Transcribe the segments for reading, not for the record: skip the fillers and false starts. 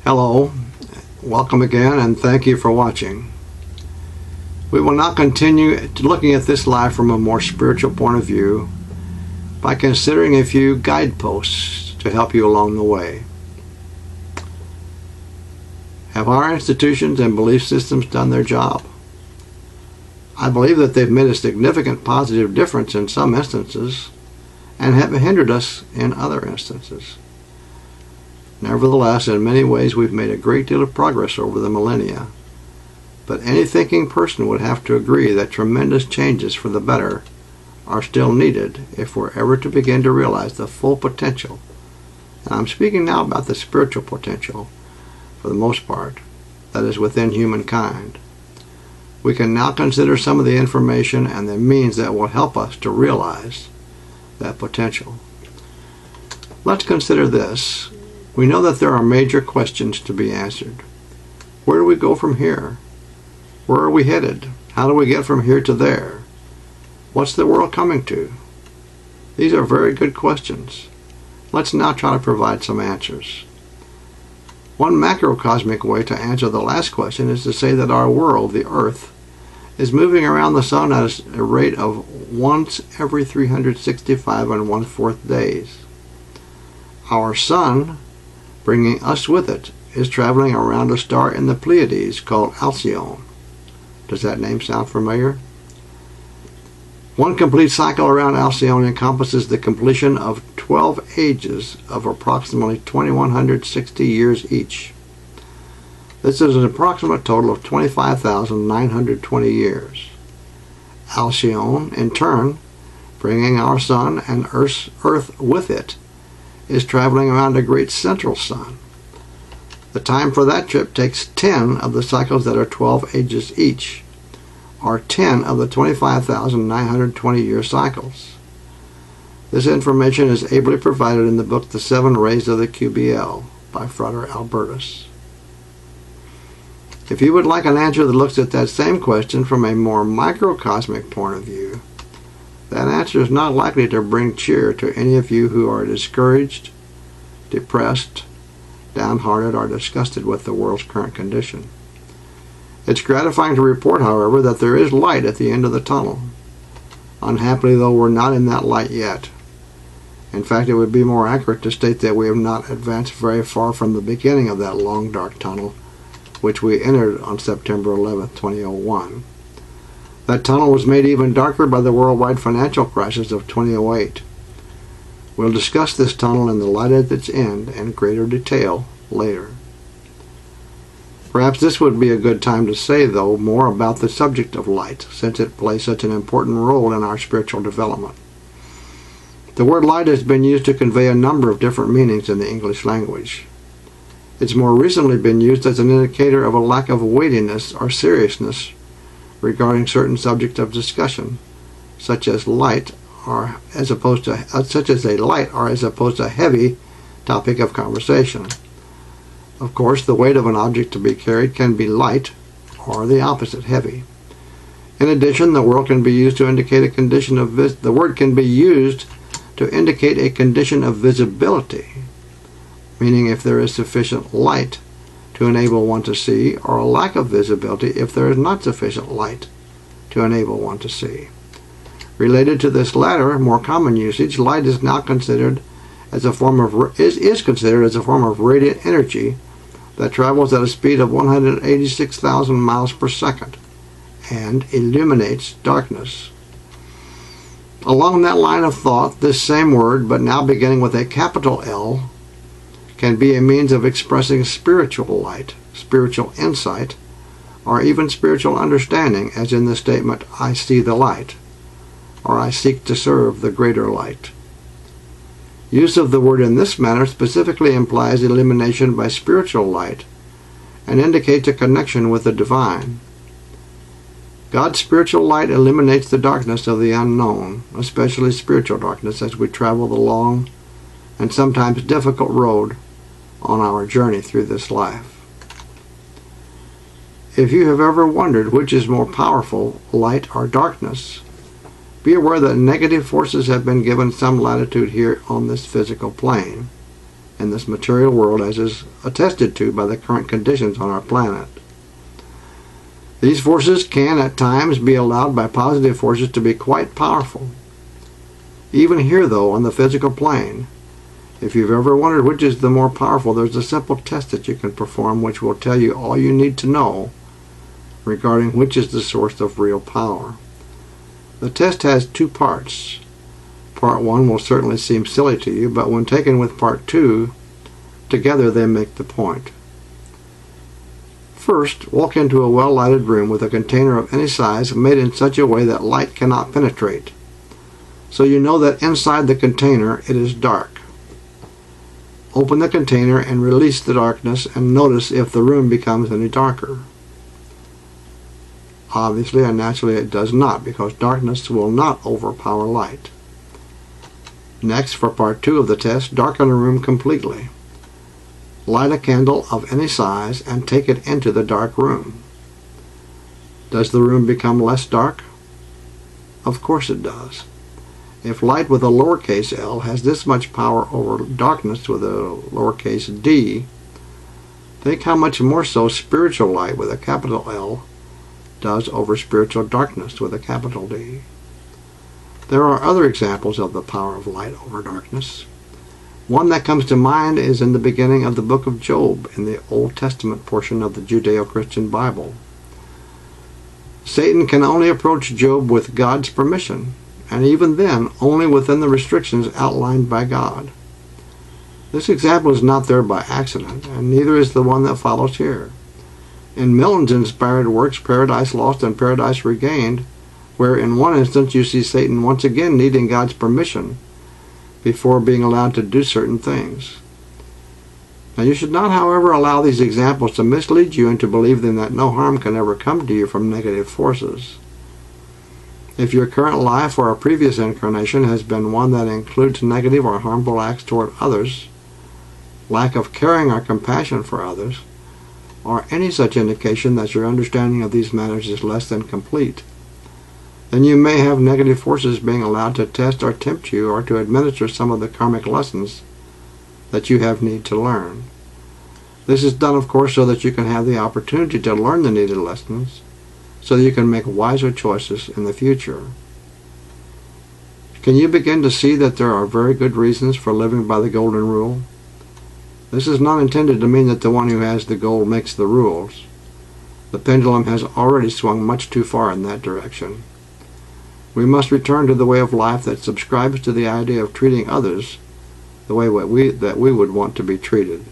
Hello, welcome again, and thank you for watching. We will now continue looking at this life from a more spiritual point of view by considering a few guideposts to help you along the way. Have our institutions and belief systems done their job? I believe that they've made a significant positive difference in some instances and have hindered us in other instances. Nevertheless, in many ways we've made a great deal of progress over the millennia. But any thinking person would have to agree that tremendous changes for the better are still needed if we're ever to begin to realize the full potential. And I'm speaking now about the spiritual potential, for the most part, that is within humankind. We can now consider some of the information and the means that will help us to realize that potential. Let's consider this. We know that there are major questions to be answered. Where do we go from here? Where are we headed? How do we get from here to there? What's the world coming to? These are very good questions. Let's now try to provide some answers. One macrocosmic way to answer the last question is to say that our world, the Earth, is moving around the Sun at a rate of once every 365 1/4 days. Our Sun, bringing us with it, is traveling around a star in the Pleiades called Alcyone. Does that name sound familiar? One complete cycle around Alcyone encompasses the completion of 12 ages of approximately 2160 years each. This is an approximate total of 25,920 years. Alcyone, in turn, bringing our Sun and Earth with it, is traveling around a great central sun. The time for that trip takes 10 of the cycles that are 12 ages each, or 10 of the 25,920 year cycles. This information is ably provided in the book The 7 Rays of the QBL by Frater Albertus. If you would like an answer that looks at that same question from a more microcosmic point of view, that answer is not likely to bring cheer to any of you who are discouraged, depressed, downhearted, or disgusted with the world's current condition. It's gratifying to report, however, that there is light at the end of the tunnel. Unhappily, though, we're not in that light yet. In fact, it would be more accurate to state that we have not advanced very far from the beginning of that long, dark tunnel, which we entered on September 11, 2001. That tunnel was made even darker by the worldwide financial crisis of 2008. We'll discuss this tunnel and the light at its end in greater detail later. Perhaps this would be a good time to say, though, more about the subject of light, since it plays such an important role in our spiritual development. The word light has been used to convey a number of different meanings in the English language. It's more recently been used as an indicator of a lack of weightiness or seriousness regarding certain subjects of discussion, such as light, or as opposed to a heavy topic of conversation. Of course, the weight of an object to be carried can be light, or the opposite, heavy. In addition, the word can be used to indicate a condition of visibility, meaning if there is sufficient light to enable one to see, or a lack of visibility if there is not sufficient light to enable one to see. Related to this latter, more common usage, light is now considered as a form of radiant energy that travels at a speed of 186,000 miles per second and illuminates darkness. Along that line of thought, this same word, but now beginning with a capital L, can be a means of expressing spiritual light, spiritual insight, or even spiritual understanding, as in the statement, I see the light, or I seek to serve the greater light. Use of the word in this manner specifically implies illumination by spiritual light and indicates a connection with the divine. God's spiritual light illuminates the darkness of the unknown, especially spiritual darkness, as we travel the long and sometimes difficult road on our journey through this life. If you have ever wondered which is more powerful, light or darkness, be aware that negative forces have been given some latitude here on this physical plane, in this material world, as is attested to by the current conditions on our planet. These forces can at times be allowed by positive forces to be quite powerful. Even here, though, on the physical plane, if you've ever wondered which is the more powerful, there's a simple test that you can perform which will tell you all you need to know regarding which is the source of real power. The test has two parts. Part 1 will certainly seem silly to you, but when taken with Part 2, together they make the point. First, walk into a well-lighted room with a container of any size made in such a way that light cannot penetrate, so you know that inside the container it is dark. Open the container and release the darkness and notice if the room becomes any darker. Obviously and naturally it does not, because darkness will not overpower light. Next, for Part 2 of the test, darken the room completely. Light a candle of any size and take it into the dark room. Does the room become less dark? Of course it does. If light with a lowercase l has this much power over darkness with a lowercase d, think how much more so spiritual light with a capital L does over spiritual darkness with a capital D. There are other examples of the power of light over darkness. One that comes to mind is in the beginning of the book of Job in the Old Testament portion of the Judeo-Christian Bible. Satan can only approach Job with God's permission, and even then only within the restrictions outlined by God. This example is not there by accident, and neither is the one that follows here. In Milton's inspired works Paradise Lost and Paradise Regained, where in one instance you see Satan once again needing God's permission before being allowed to do certain things. Now you should not, however, allow these examples to mislead you into believing that no harm can ever come to you from negative forces. If your current life or a previous incarnation has been one that includes negative or harmful acts toward others, lack of caring or compassion for others, or any such indication that your understanding of these matters is less than complete, then you may have negative forces being allowed to test or tempt you or to administer some of the karmic lessons that you have need to learn. This is done, of course, so that you can have the opportunity to learn the needed lessons, so that you can make wiser choices in the future. Can you begin to see that there are very good reasons for living by the Golden Rule? This is not intended to mean that the one who has the gold makes the rules. The pendulum has already swung much too far in that direction. We must return to the way of life that subscribes to the idea of treating others the way that we would want to be treated.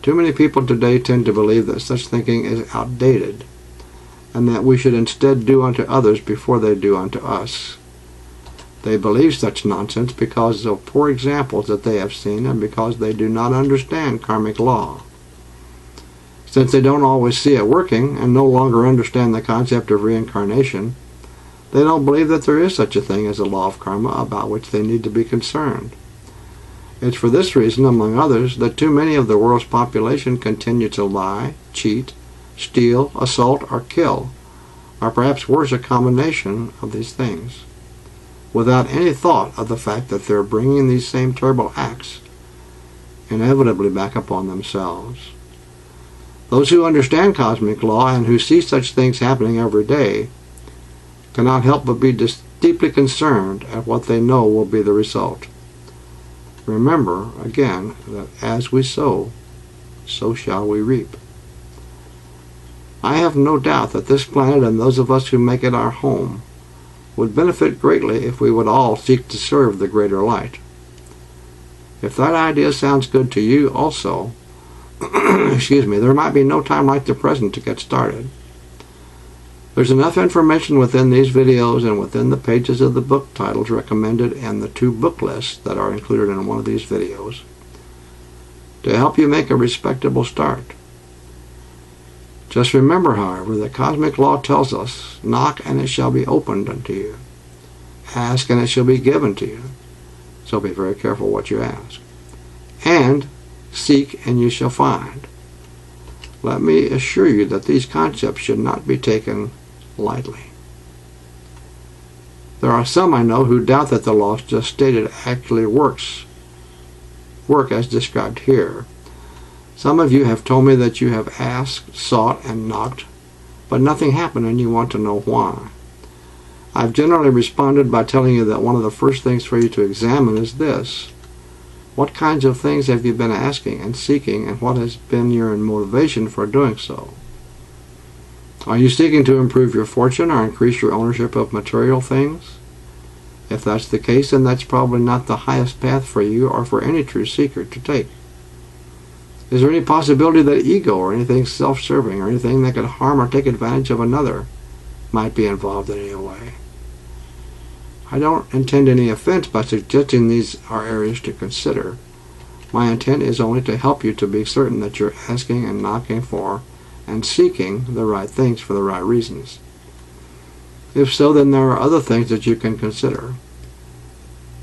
Too many people today tend to believe that such thinking is outdated, and that we should instead do unto others before they do unto us. They believe such nonsense because of poor examples that they have seen and because they do not understand karmic law. Since they don't always see it working and no longer understand the concept of reincarnation, they don't believe that there is such a thing as a law of karma about which they need to be concerned. It's for this reason, among others, that too many of the world's population continue to lie, cheat, steal, assault, or kill, or perhaps worse, a combination of these things, without any thought of the fact that they're bringing these same terrible acts inevitably back upon themselves. Those who understand cosmic law and who see such things happening every day cannot help but be deeply concerned at what they know will be the result. Remember, again, that as we sow, so shall we reap. I have no doubt that this planet and those of us who make it our home would benefit greatly if we would all seek to serve the greater light. If that idea sounds good to you also, there might be no time like the present to get started. There's enough information within these videos and within the pages of the book titles recommended and the 2 book lists that are included in one of these videos to help you make a respectable start. Just remember, however, that cosmic law tells us, knock and it shall be opened unto you. Ask and it shall be given to you. So be very careful what you ask. And seek and you shall find. Let me assure you that these concepts should not be taken lightly. There are some I know who doubt that the law just stated actually works work as described here. Some of you have told me that you have asked, sought, and knocked, but nothing happened and you want to know why. I've generally responded by telling you that one of the first things for you to examine is this. What kinds of things have you been asking and seeking, and what has been your motivation for doing so? Are you seeking to improve your fortune or increase your ownership of material things? If that's the case, then that's probably not the highest path for you or for any true seeker to take. Is there any possibility that ego or anything self-serving or anything that could harm or take advantage of another might be involved in any way? I don't intend any offense by suggesting these are areas to consider. My intent is only to help you to be certain that you're asking and knocking for and seeking the right things for the right reasons. If so, then there are other things that you can consider.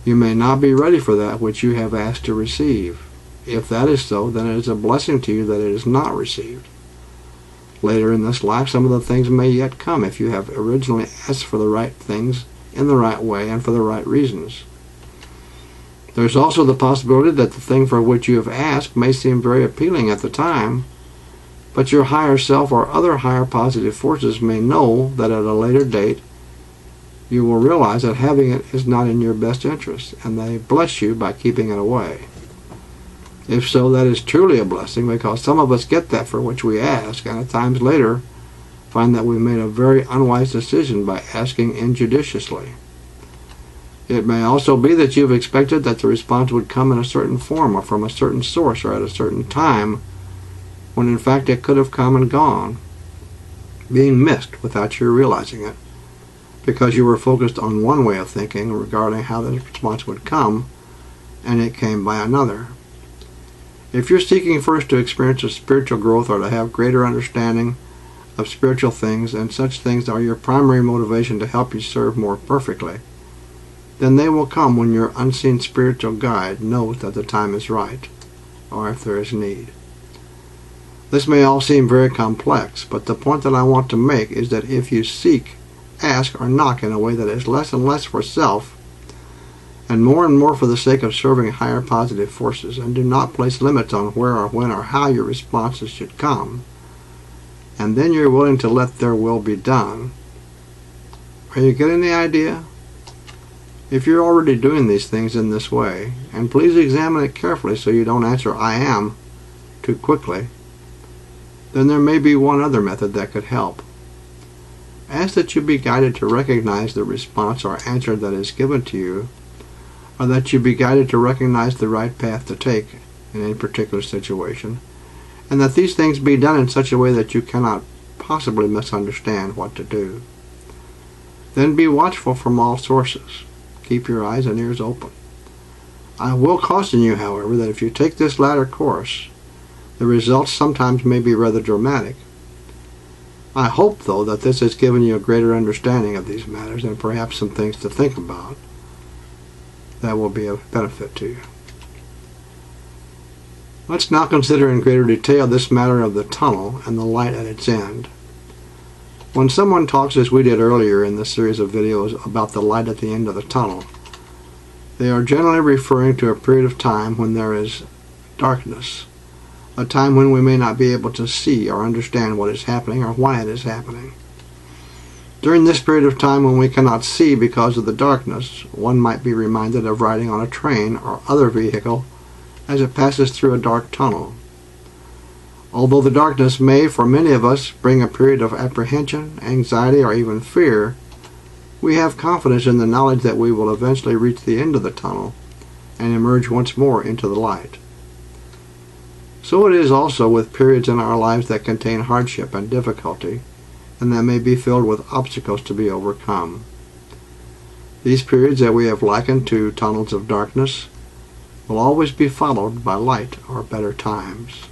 You may not be ready for that which you have asked to receive. If that is so, then it is a blessing to you that it is not received. Later in this life, some of the things may yet come if you have originally asked for the right things in the right way and for the right reasons. There's also the possibility that the thing for which you have asked may seem very appealing at the time, but your higher self or other higher positive forces may know that at a later date you will realize that having it is not in your best interest, and they bless you by keeping it away. If so, that is truly a blessing, because some of us get that for which we ask, and at times later find that we made a very unwise decision by asking injudiciously. It may also be that you've expected that the response would come in a certain form or from a certain source or at a certain time, when in fact it could have come and gone, being missed without your realizing it, because you were focused on one way of thinking regarding how the response would come, and it came by another. If you're seeking first to experience a spiritual growth or to have greater understanding of spiritual things, and such things are your primary motivation to help you serve more perfectly, then they will come when your unseen spiritual guide knows that the time is right, or if there is need. This may all seem very complex, but the point that I want to make is that if you seek, ask, or knock in a way that is less and less for self, and more for the sake of serving higher positive forces, and do not place limits on where or when or how your responses should come, and then you're willing to let their will be done. Are you getting the idea? If you're already doing these things in this way, and please examine it carefully so you don't answer "I am" too quickly, then there may be one other method that could help. Ask that you be guided to recognize the response or answer that is given to you, or that you be guided to recognize the right path to take in any particular situation, and that these things be done in such a way that you cannot possibly misunderstand what to do. Then be watchful from all sources. Keep your eyes and ears open. I will caution you, however, that if you take this latter course, the results sometimes may be rather dramatic. I hope, though, that this has given you a greater understanding of these matters and perhaps some things to think about that will be of benefit to you. Let's now consider in greater detail this matter of the tunnel and the light at its end. When someone talks, as we did earlier in this series of videos, about the light at the end of the tunnel, they are generally referring to a period of time when there is darkness, a time when we may not be able to see or understand what is happening or why it is happening. During this period of time when we cannot see because of the darkness, one might be reminded of riding on a train or other vehicle as it passes through a dark tunnel. Although the darkness may, for many of us, bring a period of apprehension, anxiety, or even fear, we have confidence in the knowledge that we will eventually reach the end of the tunnel and emerge once more into the light. So it is also with periods in our lives that contain hardship and difficulty, and that may be filled with obstacles to be overcome. These periods that we have likened to tunnels of darkness will always be followed by light or better times.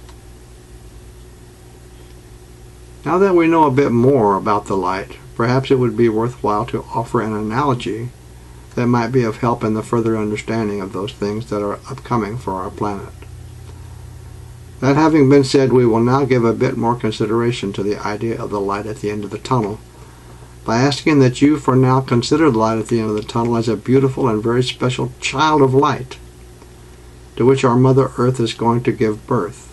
Now that we know a bit more about the light, perhaps it would be worthwhile to offer an analogy that might be of help in the further understanding of those things that are upcoming for our planet. That having been said, we will now give a bit more consideration to the idea of the light at the end of the tunnel, by asking that you for now consider the light at the end of the tunnel as a beautiful and very special child of light. to which our Mother Earth is going to give birth.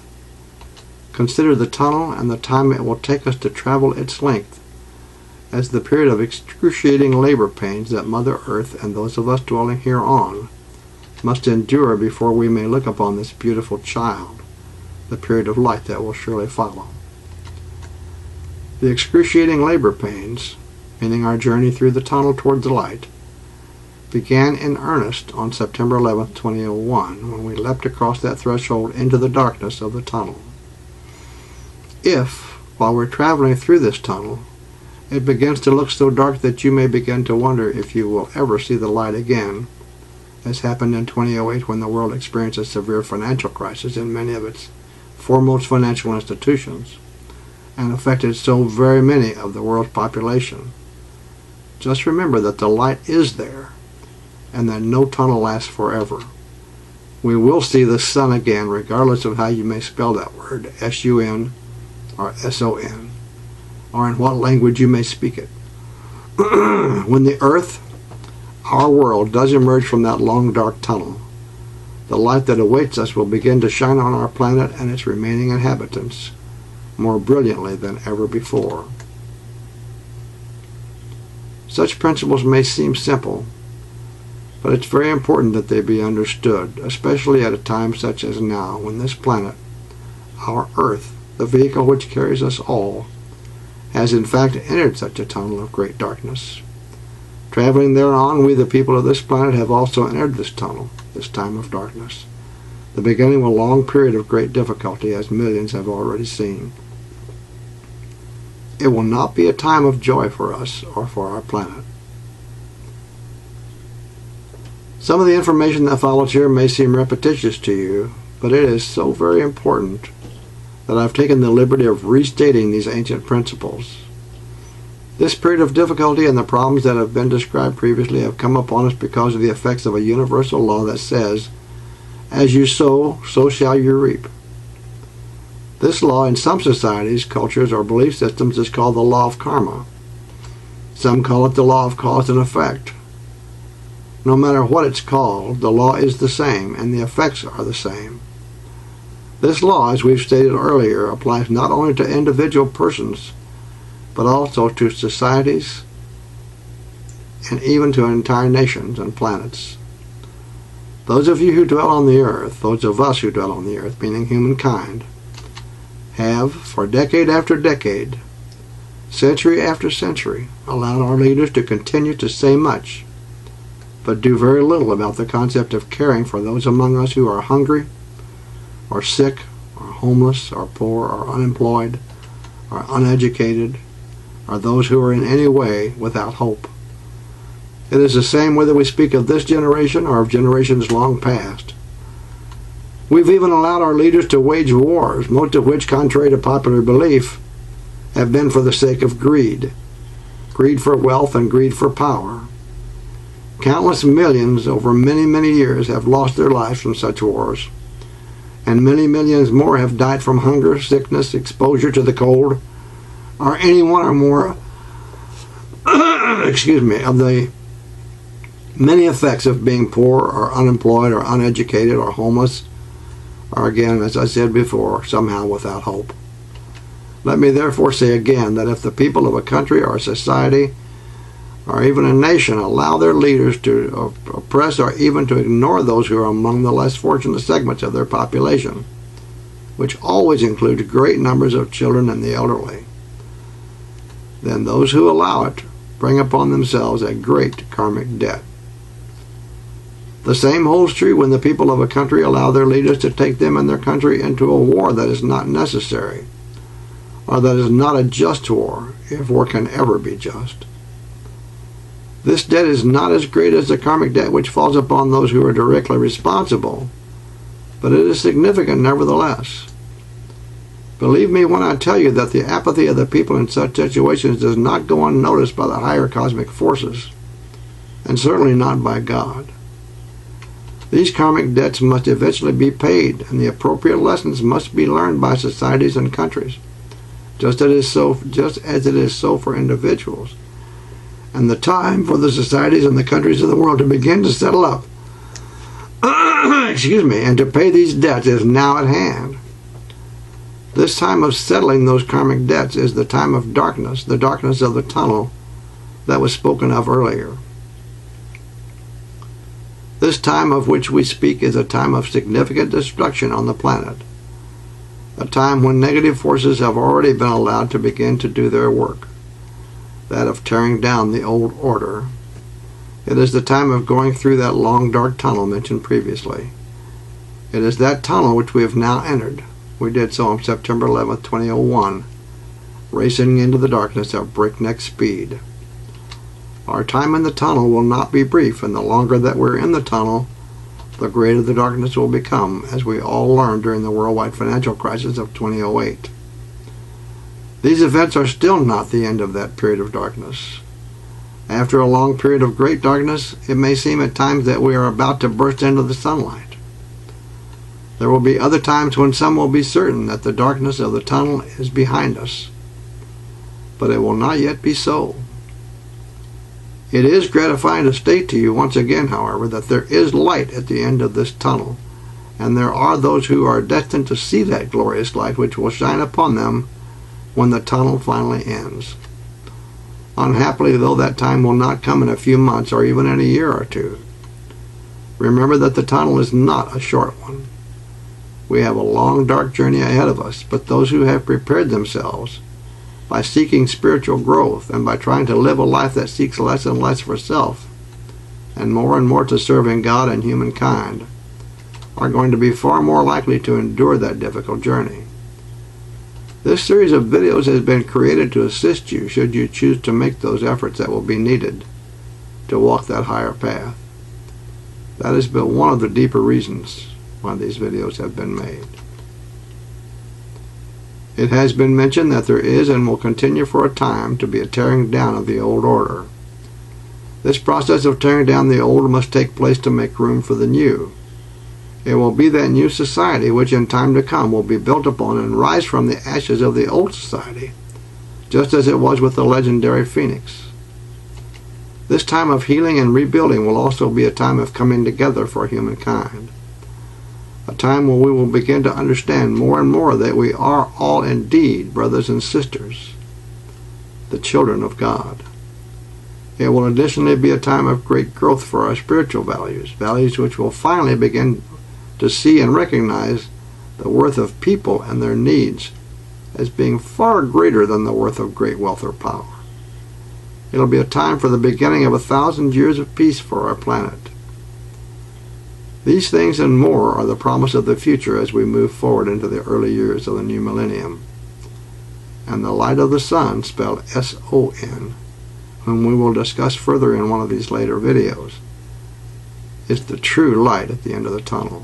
Consider the tunnel and the time it will take us to travel its length as the period of excruciating labor pains that Mother Earth and those of us dwelling hereon must endure before we may look upon this beautiful child, the period of light that will surely follow. The excruciating labor pains, meaning our journey through the tunnel toward the light, began in earnest on September 11, 2001, when we leapt across that threshold into the darkness of the tunnel. If, while we're traveling through this tunnel, it begins to look so dark that you may begin to wonder if you will ever see the light again, as happened in 2008 when the world experienced a severe financial crisis in many of its foremost financial institutions, and affected so very many of the world's population, just remember that the light is there, and that no tunnel lasts forever. We will see the sun again, regardless of how you may spell that word, S-U-N or S-O-N, or in what language you may speak it. When the earth, our world, does emerge from that long dark tunnel, the light that awaits us will begin to shine on our planet and its remaining inhabitants more brilliantly than ever before. Such principles may seem simple, but it's very important that they be understood, especially at a time such as now, when this planet, our Earth, the vehicle which carries us all, has in fact entered such a tunnel of great darkness. Traveling thereon, we the people of this planet have also entered this tunnel, this time of darkness, the beginning of a long period of great difficulty, as millions have already seen. It will not be a time of joy for us or for our planet. Some of the information that follows here may seem repetitious to you, but it is so very important that I've taken the liberty of restating these ancient principles. This period of difficulty and the problems that have been described previously have come upon us because of the effects of a universal law that says, "As you sow, so shall you reap." This law in some societies, cultures, or belief systems is called the law of karma. Some call it the law of cause and effect. No matter what it's called, the law is the same and the effects are the same. This law, as we've stated earlier, applies not only to individual persons, but also to societies and even to entire nations and planets. Those of you who dwell on the earth, those of us who dwell on the earth, meaning humankind, have, for decade after decade, century after century, allowed our leaders to continue to say much, but do very little about the concept of caring for those among us who are hungry, or sick, or homeless, or poor, or unemployed, or uneducated, or those who are in any way without hope. It is the same whether we speak of this generation or of generations long past. We've even allowed our leaders to wage wars, most of which, contrary to popular belief, have been for the sake of greed. Greed for wealth and greed for power. Countless millions over many, many years have lost their lives from such wars, and many millions more have died from hunger, sickness, exposure to the cold, or any one or more of the many effects of being poor or unemployed or uneducated or homeless, or again, as I said before, somehow without hope. Let me therefore say again that if the people of a country or a society or even a nation allow their leaders to oppress or even to ignore those who are among the less fortunate segments of their population, which always include great numbers of children and the elderly, then those who allow it bring upon themselves a great karmic debt. The same holds true when the people of a country allow their leaders to take them and their country into a war that is not necessary, or that is not a just war, if war can ever be just. This debt is not as great as the karmic debt which falls upon those who are directly responsible, but it is significant nevertheless. Believe me when I tell you that the apathy of the people in such situations does not go unnoticed by the higher cosmic forces, and certainly not by God. These karmic debts must eventually be paid, and the appropriate lessons must be learned by societies and countries, just as it is so for individuals. And the time for the societies and the countries of the world to begin to settle up and to pay these debts is now at hand. This time of settling those karmic debts is the time of darkness, the darkness of the tunnel that was spoken of earlier. This time of which we speak is a time of significant destruction on the planet, a time when negative forces have already been allowed to begin to do their work, that of tearing down the old order. It is the time of going through that long dark tunnel mentioned previously. It is that tunnel which we have now entered. We did so on September 11th, 2001, racing into the darkness at breakneck speed. Our time in the tunnel will not be brief, and the longer that we're in the tunnel, the greater the darkness will become, as we all learned during the worldwide financial crisis of 2008. These events are still not the end of that period of darkness. After a long period of great darkness, it may seem at times that we are about to burst into the sunlight. There will be other times when some will be certain that the darkness of the tunnel is behind us, but it will not yet be so. It is gratifying to state to you once again, however, that there is light at the end of this tunnel, and there are those who are destined to see that glorious light which will shine upon them when the tunnel finally ends. Unhappily, though, that time will not come in a few months or even in a year or two. Remember that the tunnel is not a short one. We have a long, dark journey ahead of us, but those who have prepared themselves by seeking spiritual growth and by trying to live a life that seeks less and less for self and more to serving God and humankind are going to be far more likely to endure that difficult journey. This series of videos has been created to assist you should you choose to make those efforts that will be needed to walk that higher path. That has been one of the deeper reasons why these videos have been made. It has been mentioned that there is and will continue for a time to be a tearing down of the old order. This process of tearing down the old must take place to make room for the new. It will be that new society which in time to come will be built upon and rise from the ashes of the old society, just as it was with the legendary Phoenix. This time of healing and rebuilding will also be a time of coming together for humankind. A time when we will begin to understand more and more that we are all indeed brothers and sisters, the children of God. It will additionally be a time of great growth for our spiritual values, values which will finally begin to see and recognize the worth of people and their needs as being far greater than the worth of great wealth or power. It'll be a time for the beginning of 1,000 years of peace for our planet. These things and more are the promise of the future as we move forward into the early years of the new millennium. And the light of the sun, spelled S-O-N, whom we will discuss further in one of these later videos, is the true light at the end of the tunnel.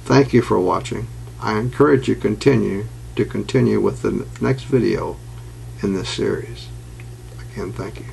Thank you for watching. I encourage you to continue with the next video in this series. Again, thank you.